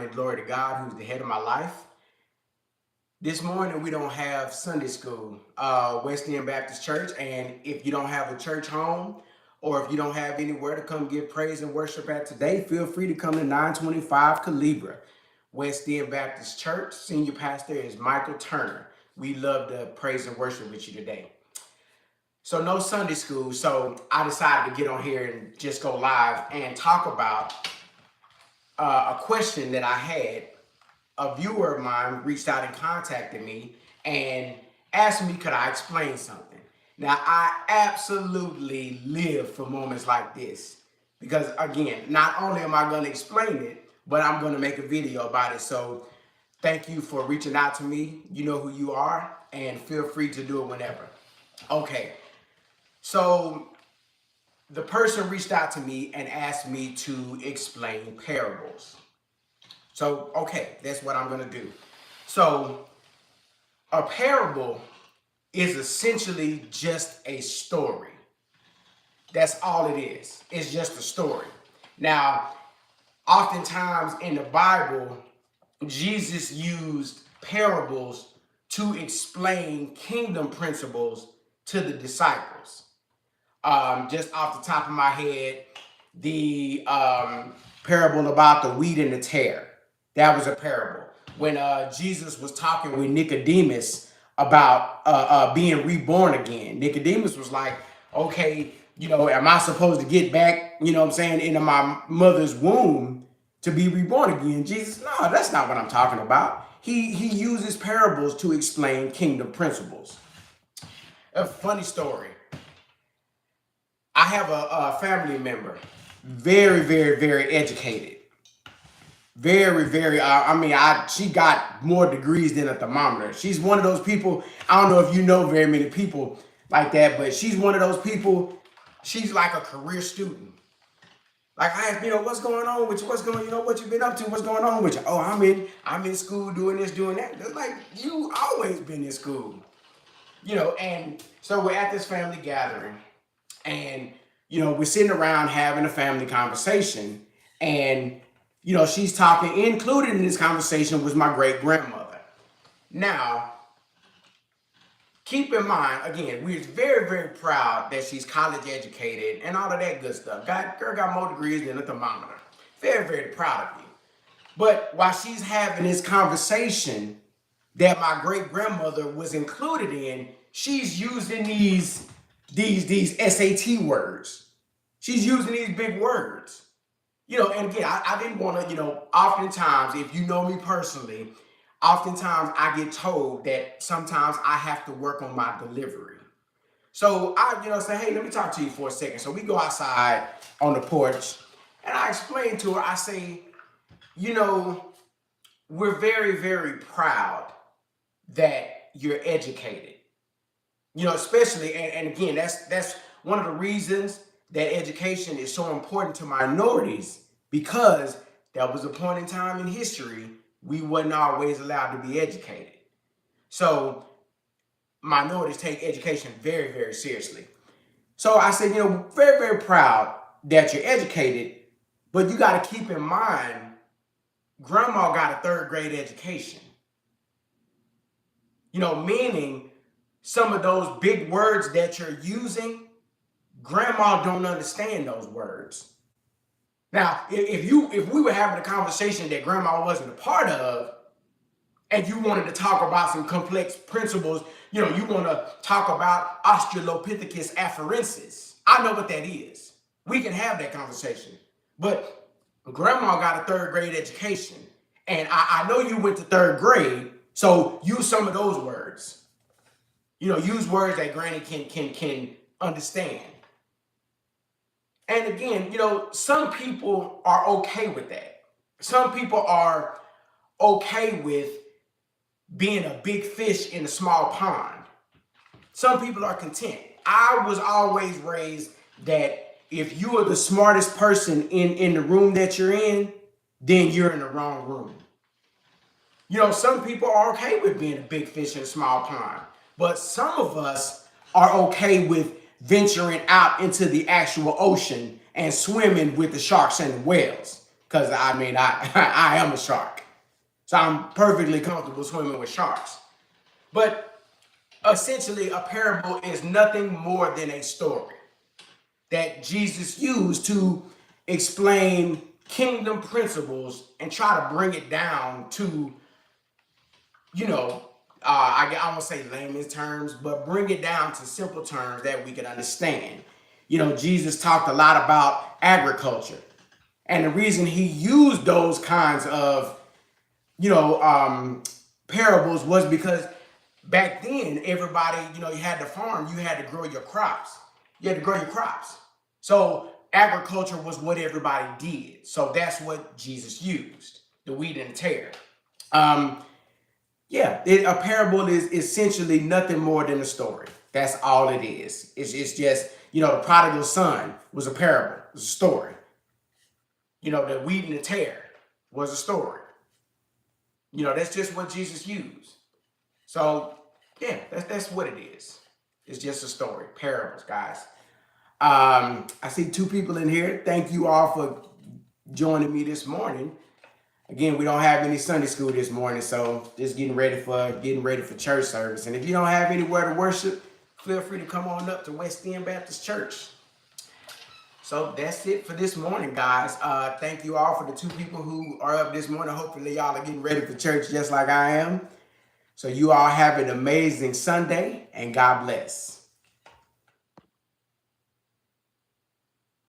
honor and glory to God, who's the head of my life. This morning, we don't have Sunday school, West End Baptist Church. And if you don't have a church home, or if you don't have anywhere to come give praise and worship at today, feel free to come to 925 Calibra, West End Baptist Church. Senior pastor is Michael Turner. We love to praise and worship with you today. So no Sunday school, so I decided to get on here and just go live and talk about a question that I had. A viewer of mine reached out and contacted me and asked me, could I explain something? Now, I absolutely live for moments like this because, again, not only am I going to explain it, but I'm going to make a video about it. So thank you for reaching out to me. You know who you are, and feel free to do it whenever. Okay, so the person reached out to me and asked me to explain parables. So, okay, that's what I'm going to do. So, a parable is essentially just a story. That's all it is. It's just a story. Now, oftentimes in the Bible, Jesus used parables to explain kingdom principles to the disciples. Just off the top of my head, the parable about the wheat and the tare. That was a parable. When Jesus was talking with Nicodemus about being reborn again, Nicodemus was like, okay, am I supposed to get back, into my mother's womb to be reborn again? Jesus, no, that's not what I'm talking about. He uses parables to explain kingdom principles. A funny story. I have a family member, very, very, very educated. Very, very, she got more degrees than a thermometer. She's one of those people, I don't know if you know very many people like that, but she's one of those people, she's like a career student. Like, I ask, what's going on with you? What you been up to? What's going on with you? Oh, I'm in school doing this, doing that. It's like, you always been in school. And so we're at this family gathering and, we're sitting around having a family conversation and she's talking. Included in this conversation was my great grandmother. Now, keep in mind, again, we're very, very proud that she's college educated and all of that good stuff. Girl got more degrees than a thermometer. Very, very proud of you. But while she's having this conversation that my great grandmother was included in, she's using these SAT words. She's using these big words. And again, I didn't want to, oftentimes, if you know me personally, oftentimes I get told that sometimes I have to work on my delivery. So I, say, hey, let me talk to you for a second. So we go outside on the porch and I explain to her, I say, we're very, very proud that you're educated. Especially, and again, that's one of the reasons that education is so important to minorities, because there was a point in time in history we wasn't always allowed to be educated. So minorities take education very, very seriously. So I said, very, very proud that you're educated, but you got to keep in mind, grandma got a third grade education. Meaning some of those big words that you're using, grandma don't understand those words. Now, if we were having a conversation that grandma wasn't a part of, and you wanted to talk about some complex principles, you want to talk about Australopithecus afarensis. I know what that is. We can have that conversation. But grandma got a third grade education, and I know you went to third grade, so use some of those words. Use words that granny can understand. And again, some people are okay with that. Some people are okay with being a big fish in a small pond. Some people are content. I was always raised that if you are the smartest person in the room that you're in, then you're in the wrong room. Some people are okay with being a big fish in a small pond, but some of us are okay with venturing out into the actual ocean and swimming with the sharks and the whales. because I mean, I am a shark. So I'm perfectly comfortable swimming with sharks. But essentially, a parable is nothing more than a story that Jesus used to explain kingdom principles and try to bring it down to, you know, I won't say layman's terms, but bring it down to simple terms that we can understand. You know, Jesus talked a lot about agriculture. And the reason he used those kinds of, you know, parables was because back then, everybody, you know, you had to farm, you had to grow your crops. You had to grow your crops. So agriculture was what everybody did. So that's what Jesus used, the wheat and the tare. Um, a parable is essentially nothing more than a story. That's all it is. It's just, you know, the prodigal son was a parable, it was a story. You know, the wheat and the tare was a story. You know, that's just what Jesus used. So, yeah, that's what it is. It's just a story, parables, guys. I see two people in here. Thank you all for joining me this morning. Again, we don't have any Sunday school this morning, so just getting ready for church service. And if you don't have anywhere to worship, feel free to come on up to West End Baptist Church. So that's it for this morning, guys. Thank you all for the two people who are up this morning. Hopefully, y'all are getting ready for church just like I am. So you all have an amazing Sunday, and God bless.